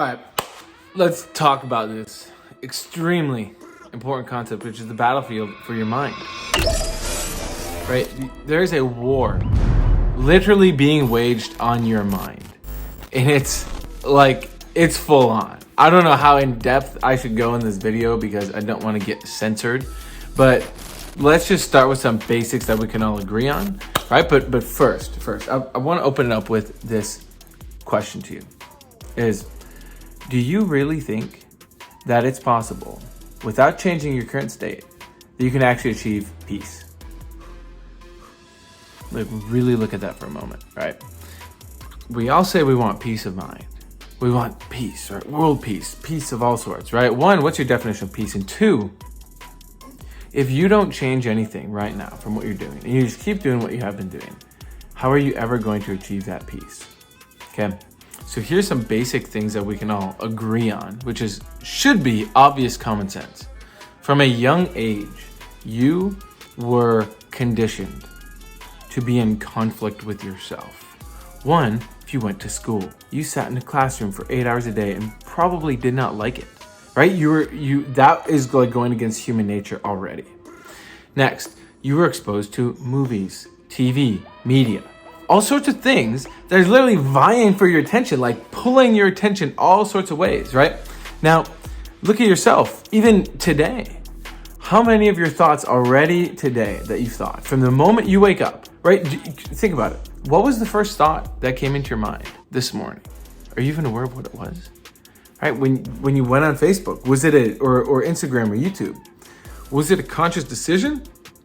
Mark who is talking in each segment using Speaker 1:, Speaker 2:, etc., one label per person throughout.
Speaker 1: All right, let's talk about this extremely important concept, which is the battlefield for your mind. Right? There's a war literally being waged on your mind. And it's full on. I don't know how in depth I should go in this video because I don't want to get censored. But let's just start with some basics that we can all agree on. Right? But first, I want to open it up with this question to you. Do you really think that it's possible, without changing your current state, that you can actually achieve peace? Like, really look at that for a moment, right? We all say we want peace of mind. We want peace, right? World peace, peace of all sorts, right? One, what's your definition of peace? And two, if you don't change anything right now from what you're doing, and you just keep doing what you have been doing, how are you ever going to achieve that peace? Okay? So here's some basic things that we can all agree on, which should be obvious common sense. From a young age, you were conditioned to be in conflict with yourself. One, if you went to school, you sat in a classroom for 8 hours a day and probably did not like it, right? That is like going against human nature already. Next, you were exposed to movies, TV, media, all sorts of things that are literally vying for your attention, like pulling your attention all sorts of ways, right? Now, look at yourself, even today. How many of your thoughts already today that you've thought from the moment you wake up, right? Think about it. What was the first thought that came into your mind this morning? Are you even aware of what it was? Right? When you went on Facebook, was it or Instagram or YouTube? Was it a conscious decision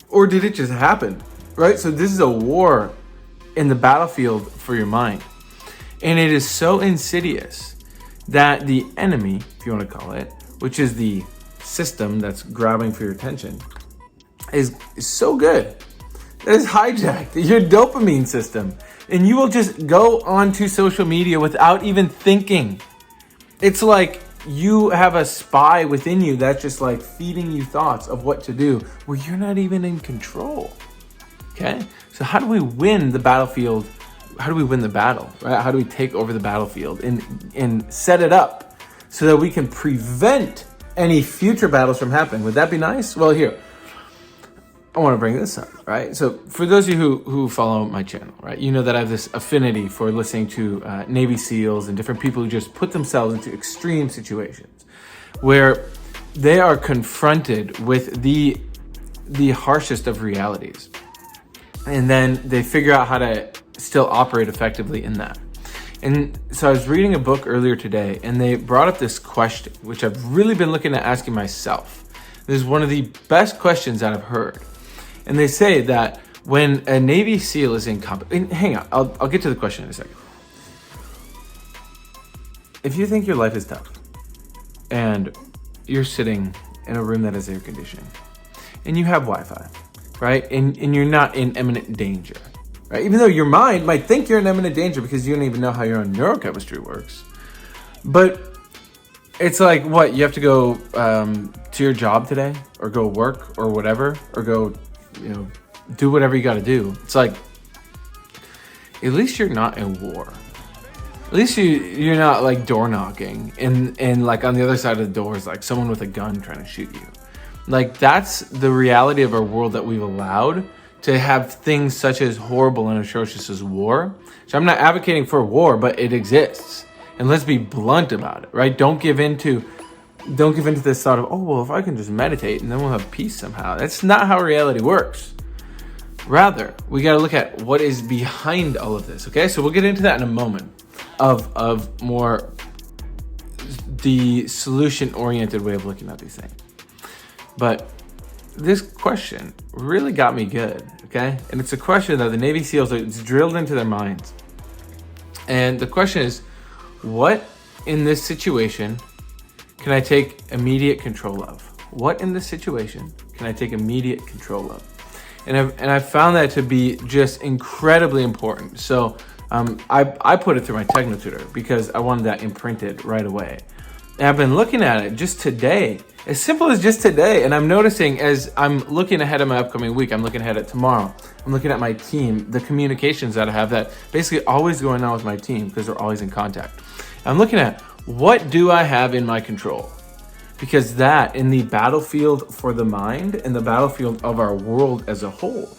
Speaker 1: or did it just happen? Right? So this is a war in the battlefield for your mind. And it is so insidious that the enemy, if you want to call it, which is the system that's grabbing for your attention, is so good that it's hijacked your dopamine system. And you will just go onto social media without even thinking. It's like you have a spy within you that's just like feeding you thoughts of what to do where you're not even in control. Okay? So how do we win the battlefield? How do we win the battle, right? How do we take over the battlefield and set it up so that we can prevent any future battles from happening? Would that be nice? Well, here, I want to bring this up, right? So for those of you who follow my channel, right, you know that I have this affinity for listening to Navy SEALs and different people who just put themselves into extreme situations where they are confronted with the harshest of realities. And then they figure out how to still operate effectively in that. And so I was reading a book earlier today, and they brought up this question, which I've really been looking at asking myself. This is one of the best questions that I've heard. And they say that when a Navy SEAL is in combat, and hang on, I'll get to the question in a second. If you think your life is tough, and you're sitting in a room that has air conditioning, and you have Wi-Fi, right? And you're not in imminent danger, right? Even though your mind might think you're in imminent danger because you don't even know how your own neurochemistry works. But it's like, what? You have to go to your job today or go work or whatever, or go, do whatever you got to do. It's like, at least you're not in war. At least you're not like door knocking and like on the other side of the door is like someone with a gun trying to shoot you. Like, that's the reality of our world that we've allowed to have things such as horrible and atrocious as war. So I'm not advocating for war, but it exists. And let's be blunt about it, right? Don't give into this thought of, oh, well, if I can just meditate and then we'll have peace somehow. That's not how reality works. Rather, we got to look at what is behind all of this, okay? So we'll get into that in a moment of more the solution-oriented way of looking at these things. But this question really got me good, okay? And it's a question that the Navy SEALs, it's drilled into their minds. And the question is, what in this situation can I take immediate control of? What in this situation can I take immediate control of? And I've found that to be just incredibly important. So I put it through my Techno Tutor because I wanted that imprinted right away. And I've been looking at it just today, as simple as just today. And I'm noticing as I'm looking ahead of my upcoming week, I'm looking ahead at tomorrow, I'm looking at my team, the communications that I have that basically always going on with my team because we're always in contact. I'm looking at What do I have in my control? Because that, in the battlefield for the mind and the battlefield of our world as a whole,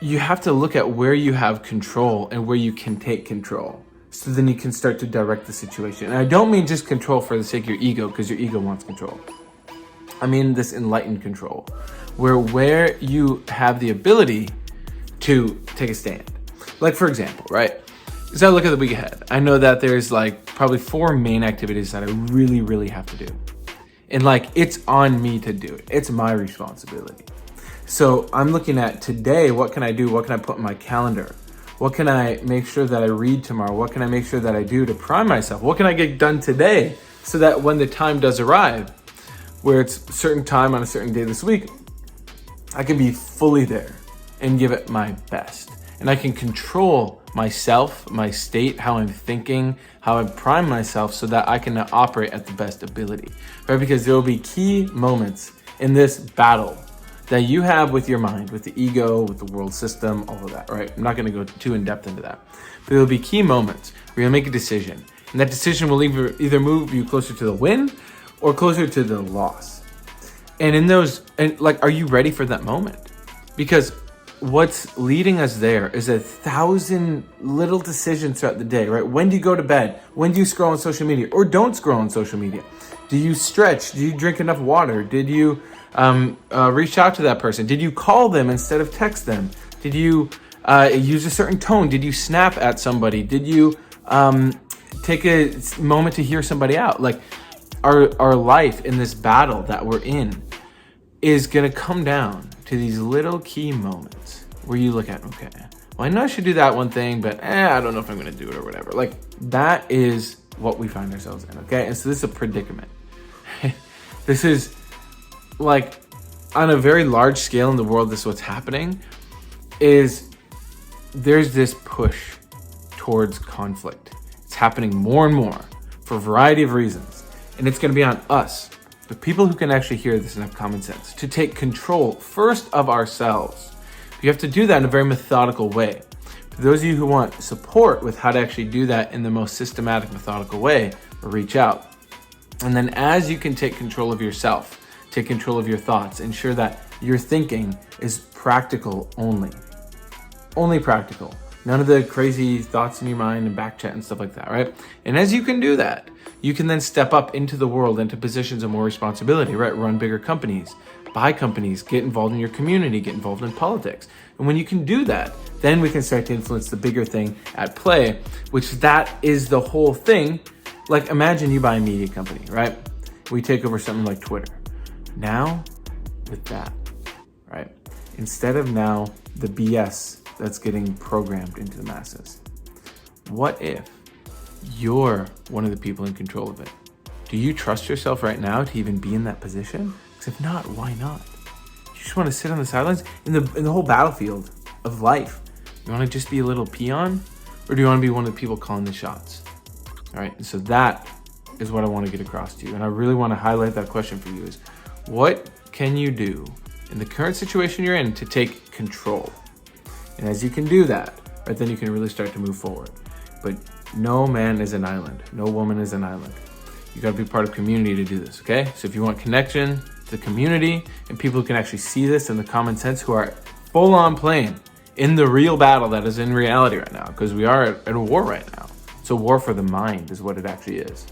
Speaker 1: you have to look at where you have control and where you can take control. So then you can start to direct the situation. And I don't mean just control for the sake of your ego, because your ego wants control. I mean this enlightened control, where you have the ability to take a stand. Like, for example, right? As I look at the week ahead, I know that there's like probably 4 main activities that I really, really have to do. And like, it's on me to do it. It's my responsibility. So I'm looking at today, what can I do? What can I put in my calendar? What can I make sure that I read tomorrow? What can I make sure that I do to prime myself? What can I get done today so that when the time does arrive, where it's a certain time on a certain day this week, I can be fully there and give it my best. And I can control myself, my state, how I'm thinking, how I prime myself so that I can operate at the best ability, right? Because there will be key moments in this battle that you have with your mind, with the ego, with the world system, all of that, right? I'm not gonna go too in depth into that, but there'll be key moments where you'll make a decision, and that decision will either move you closer to the win or closer to the loss. And in those, and like, are you ready for that moment? Because what's leading us there is 1,000 little decisions throughout the day, right? When do you go to bed? When do you scroll on social media or don't scroll on social media? Do you stretch? Do you drink enough water? Did you reach out to that person? Did you call them instead of text them? Did you use a certain tone? Did you snap at somebody? Did you take a moment to hear somebody out? Like, our life in this battle that we're in is gonna come down to these little key moments where you look at, okay, well, I know I should do that one thing, but I don't know if I'm gonna do it or whatever. Like, that is what we find ourselves in, okay? And so this is a predicament. This is like, on a very large scale in the world, this is what's happening, is there's this push towards conflict. It's happening more and more for a variety of reasons. And it's gonna be on us, the people who can actually hear this and have common sense, to take control first of ourselves. You have to do that in a very methodical way. For those of you who want support with how to actually do that in the most systematic, methodical way, reach out. And then as you can take control of yourself, take control of your thoughts, ensure that your thinking is practical only. Only practical. None of the crazy thoughts in your mind and back chat and stuff like that, right? And as you can do that, you can then step up into the world, into positions of more responsibility, right? Run bigger companies, buy companies, get involved in your community, get involved in politics. And when you can do that, then we can start to influence the bigger thing at play, which that is the whole thing. Like, imagine you buy a media company, right? We take over something like Twitter. Now, with that, right? Instead of now the BS that's getting programmed into the masses, what if you're one of the people in control of it? Do you trust yourself right now to even be in that position? Because if not, why not? You just want to sit on the sidelines in the whole battlefield of life. You want to just be a little peon, or do you want to be one of the people calling the shots? All right, and so that is what I want to get across to you. And I really want to highlight that question for you is, what can you do in the current situation you're in to take control? And as you can do that, right, then you can really start to move forward. But no man is an island. No woman is an island. You got to be part of community to do this, okay? So if you want connection to the community and people who can actually see this in the common sense, who are full on playing in the real battle that is in reality right now, because we are at a war right now. It's a war for the mind is what it actually is.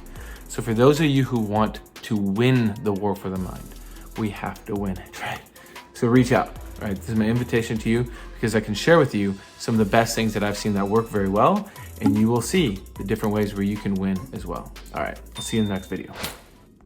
Speaker 1: So for those of you who want to win the war for the mind, we have to win it, right? So reach out, right? This is my invitation to you, because I can share with you some of the best things that I've seen that work very well, and you will see the different ways where you can win as well. All right, I'll see you in the next video.